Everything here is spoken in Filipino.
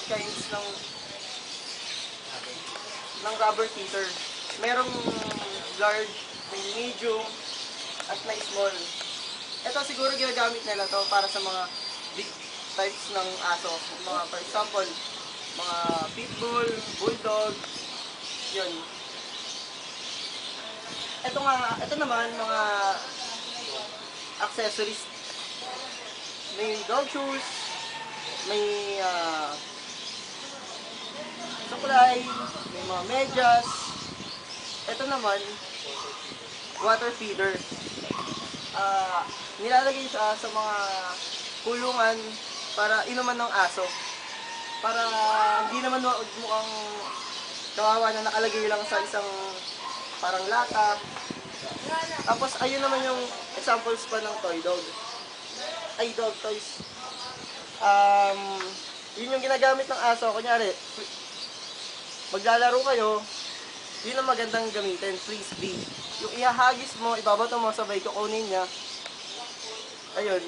kinds ng rubber teeter. Merong large, may medium, at may small. Ito siguro ginagamit nila to para sa mga big types ng aso. Mga, for example, mga pitbull, bulldog, yun. Ito naman, mga accessories. May dog shoes, may suklay, may mga medyas. Ito naman, water feeder. Nilalagay siya sa mga kulungan para inuman ng aso. Para hindi naman mukhang kawawa na nakalagay lang sa isang parang lata. Tapos ayun naman yung examples pa ng toy dog. Ay, dog toys. Yun yung ginagamit ng aso. Kunyari, maglalaro kayo, yun ang magandang gamitin, frisbee. Yung ihahagis mo, ibabato mo, sabay kukunin niya. Ayun.